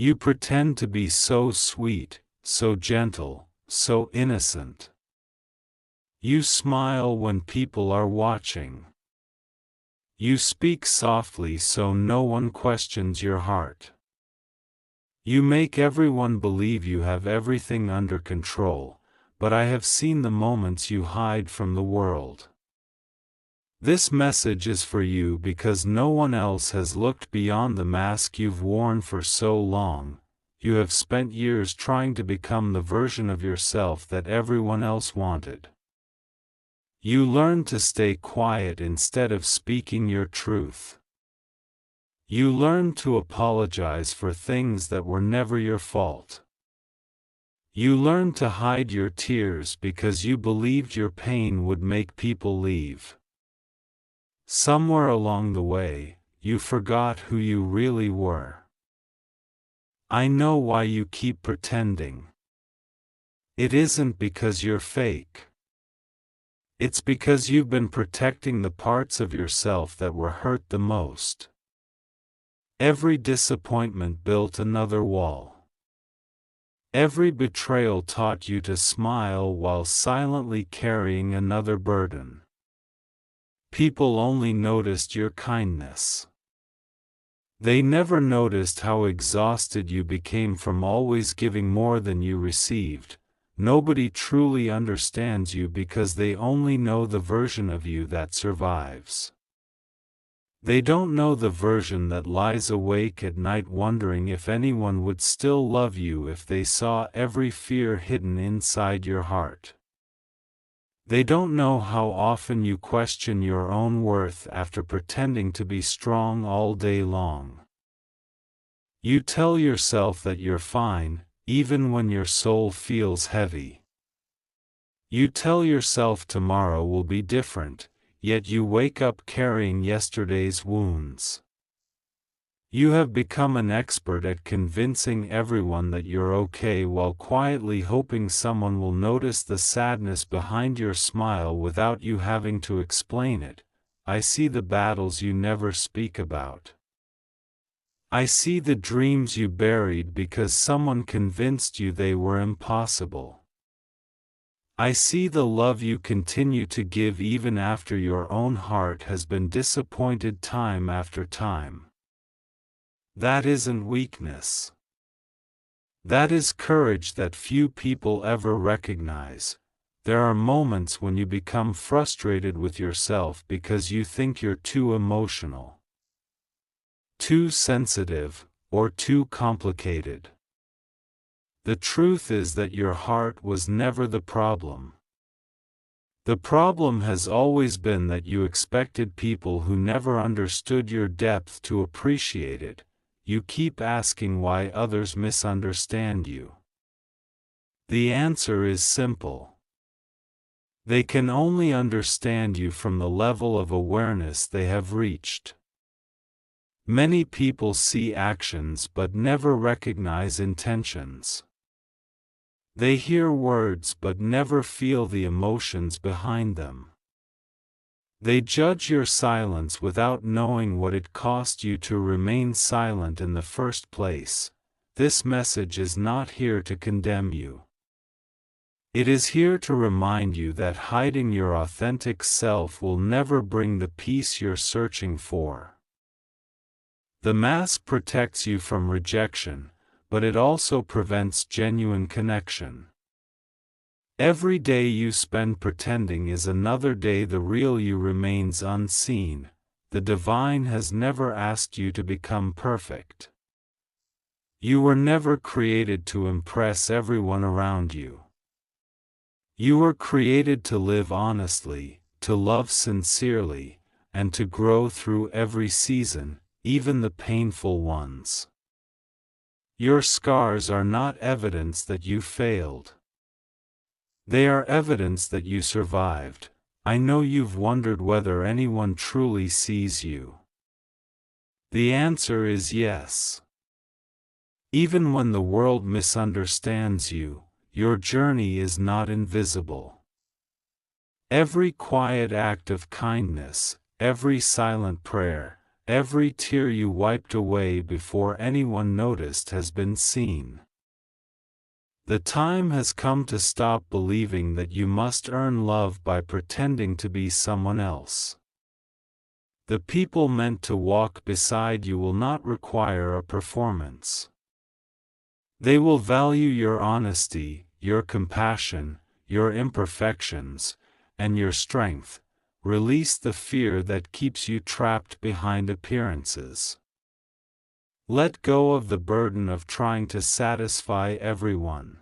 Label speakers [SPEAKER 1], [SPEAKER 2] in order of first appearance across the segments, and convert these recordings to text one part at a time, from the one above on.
[SPEAKER 1] You pretend to be so sweet, so gentle, so innocent. You smile when people are watching. You speak softly so no one questions your heart. You make everyone believe you have everything under control, but I have seen the moments you hide from the world. This message is for you because no one else has looked beyond the mask you've worn for so long. You have spent years trying to become the version of yourself that everyone else wanted. You learned to stay quiet instead of speaking your truth. You learned to apologize for things that were never your fault. You learned to hide your tears because you believed your pain would make people leave. Somewhere along the way, you forgot who you really were. I know why you keep pretending. It isn't because you're fake. It's because you've been protecting the parts of yourself that were hurt the most. Every disappointment built another wall. Every betrayal taught you to smile while silently carrying another burden. People only noticed your kindness. They never noticed how exhausted you became from always giving more than you received. Nobody truly understands you because they only know the version of you that survives. They don't know the version that lies awake at night wondering if anyone would still love you if they saw every fear hidden inside your heart. They don't know how often you question your own worth after pretending to be strong all day long. You tell yourself that you're fine, even when your soul feels heavy. You tell yourself tomorrow will be different, yet you wake up carrying yesterday's wounds. You have become an expert at convincing everyone that you're okay while quietly hoping someone will notice the sadness behind your smile without you having to explain it. I see the battles you never speak about. I see the dreams you buried because someone convinced you they were impossible. I see the love you continue to give even after your own heart has been disappointed time after time. That isn't weakness. That is courage that few people ever recognize. There are moments when you become frustrated with yourself because you think you're too emotional, too sensitive, or too complicated. The truth is that your heart was never the problem. The problem has always been that you expected people who never understood your depth to appreciate it. You keep asking why others misunderstand you. The answer is simple. They can only understand you from the level of awareness they have reached. Many people see actions but never recognize intentions. They hear words but never feel the emotions behind them. They judge your silence without knowing what it cost you to remain silent in the first place. This message is not here to condemn you. It is here to remind you that hiding your authentic self will never bring the peace you're searching for. The mask protects you from rejection, but it also prevents genuine connection. Every day you spend pretending is another day the real you remains unseen. The divine has never asked you to become perfect. You were never created to impress everyone around you. You were created to live honestly, to love sincerely, and to grow through every season, even the painful ones. Your scars are not evidence that you failed. They are evidence that you survived. I know you've wondered whether anyone truly sees you. The answer is yes. Even when the world misunderstands you, your journey is not invisible. Every quiet act of kindness, every silent prayer, every tear you wiped away before anyone noticed has been seen. The time has come to stop believing that you must earn love by pretending to be someone else. The people meant to walk beside you will not require a performance. They will value your honesty, your compassion, your imperfections, and your strength. Release the fear that keeps you trapped behind appearances. Let go of the burden of trying to satisfy everyone.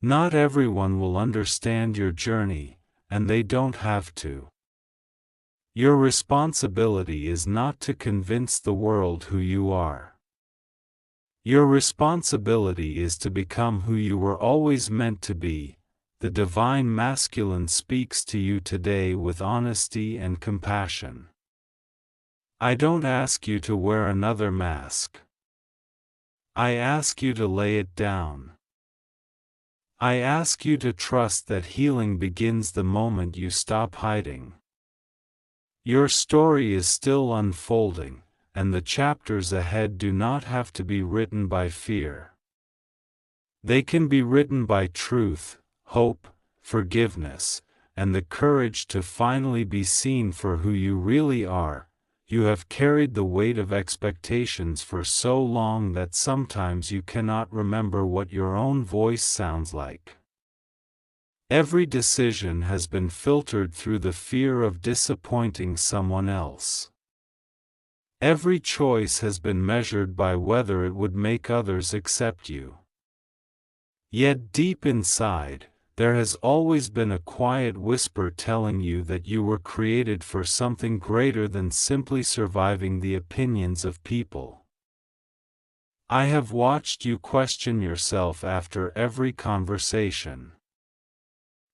[SPEAKER 1] Not everyone will understand your journey, and they don't have to. Your responsibility is not to convince the world who you are. Your responsibility is to become who you were always meant to be. The divine masculine speaks to you today with honesty and compassion. I don't ask you to wear another mask. I ask you to lay it down. I ask you to trust that healing begins the moment you stop hiding. Your story is still unfolding, and the chapters ahead do not have to be written by fear. They can be written by truth, hope, forgiveness, and the courage to finally be seen for who you really are. You have carried the weight of expectations for so long that sometimes you cannot remember what your own voice sounds like. Every decision has been filtered through the fear of disappointing someone else. Every choice has been measured by whether it would make others accept you. Yet deep inside, there has always been a quiet whisper telling you that you were created for something greater than simply surviving the opinions of people. I have watched you question yourself after every conversation.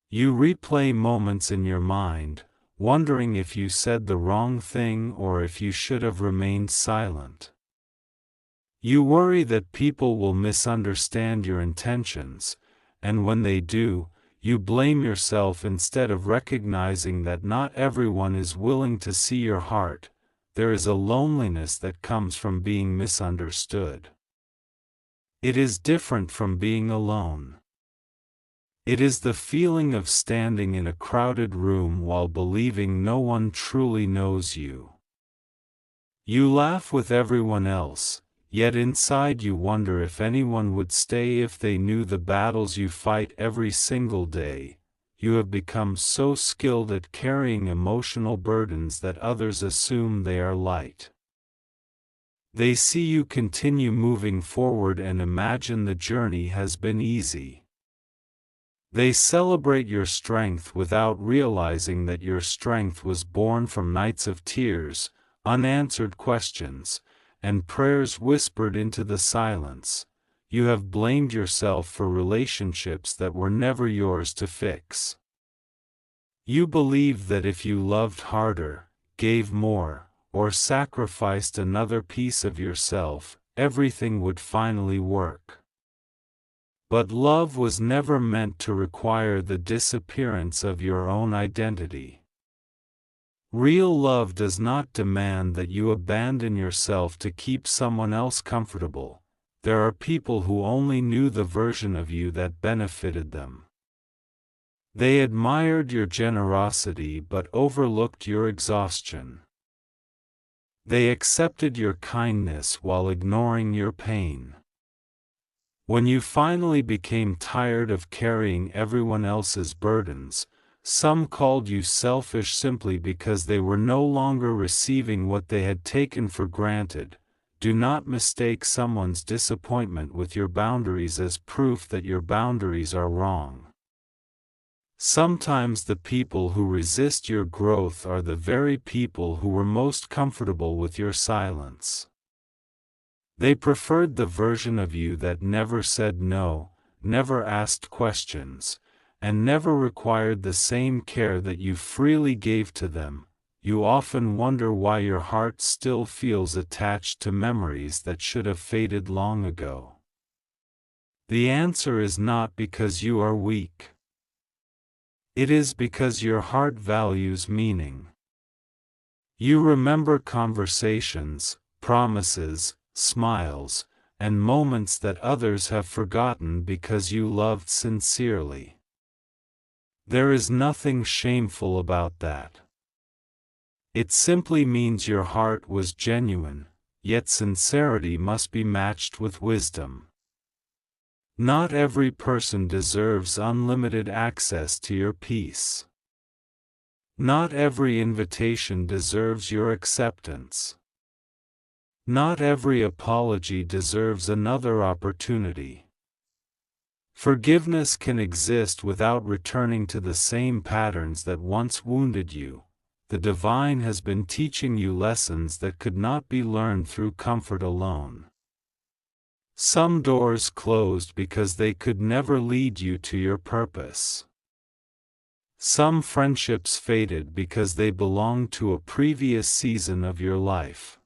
[SPEAKER 1] You replay moments in your mind, wondering if you said the wrong thing or if you should have remained silent. You worry that people will misunderstand your intentions, and when they do, you blame yourself instead of recognizing that not everyone is willing to see your heart. There is a loneliness that comes from being misunderstood. It is different from being alone. It is the feeling of standing in a crowded room while believing no one truly knows you. You laugh with everyone else, yet inside you wonder if anyone would stay if they knew the battles you fight every single day. You have become so skilled at carrying emotional burdens that others assume they are light. They see you continue moving forward and imagine the journey has been easy. They celebrate your strength without realizing that your strength was born from nights of tears, unanswered questions, and prayers whispered into the silence. You have blamed yourself for relationships that were never yours to fix. You believed that if you loved harder, gave more, or sacrificed another piece of yourself, everything would finally work. But love was never meant to require the disappearance of your own identity. Real love does not demand that you abandon yourself to keep someone else comfortable. There are people who only knew the version of you that benefited them. They admired your generosity but overlooked your exhaustion. They accepted your kindness while ignoring your pain. When you finally became tired of carrying everyone else's burdens, some called you selfish simply because they were no longer receiving what they had taken for granted. Do not mistake someone's disappointment with your boundaries as proof that your boundaries are wrong. Sometimes the people who resist your growth are the very people who were most comfortable with your silence. They preferred the version of you that never said no, never asked questions, and never required the same care that you freely gave to them. You often wonder why your heart still feels attached to memories that should have faded long ago. The answer is not because you are weak. It is because your heart values meaning. You remember conversations, promises, smiles, and moments that others have forgotten because you loved sincerely. There is nothing shameful about that. It simply means your heart was genuine, yet sincerity must be matched with wisdom. Not every person deserves unlimited access to your peace. Not every invitation deserves your acceptance. Not every apology deserves another opportunity. Forgiveness can exist without returning to the same patterns that once wounded you. The divine has been teaching you lessons that could not be learned through comfort alone. Some doors closed because they could never lead you to your purpose. Some friendships faded because they belonged to a previous season of your life.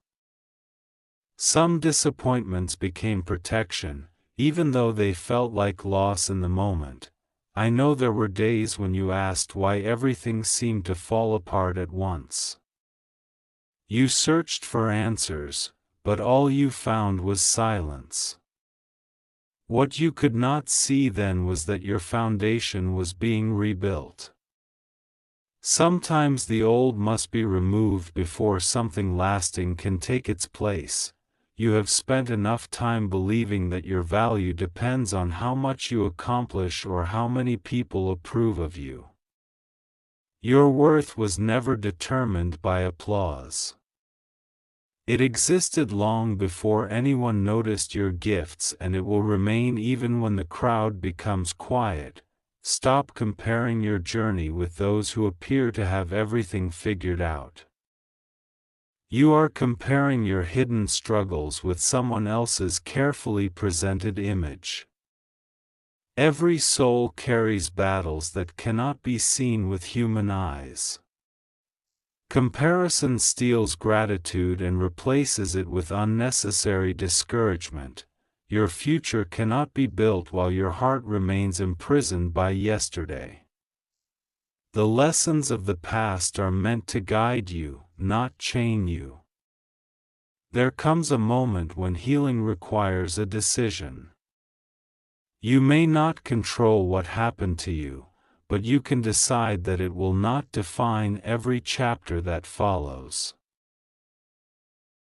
[SPEAKER 1] Some disappointments became protection, even though they felt like loss in the moment. I know there were days when you asked why everything seemed to fall apart at once. You searched for answers, but all you found was silence. What you could not see then was that your foundation was being rebuilt. Sometimes the old must be removed before something lasting can take its place. You have spent enough time believing that your value depends on how much you accomplish or how many people approve of you. Your worth was never determined by applause. It existed long before anyone noticed your gifts, and it will remain even when the crowd becomes quiet. Stop comparing your journey with those who appear to have everything figured out. You are comparing your hidden struggles with someone else's carefully presented image. Every soul carries battles that cannot be seen with human eyes. Comparison steals gratitude and replaces it with unnecessary discouragement. Your future cannot be built while your heart remains imprisoned by yesterday. The lessons of the past are meant to guide you, not chain you. There comes a moment when healing requires a decision. You may not control what happened to you, but you can decide that it will not define every chapter that follows.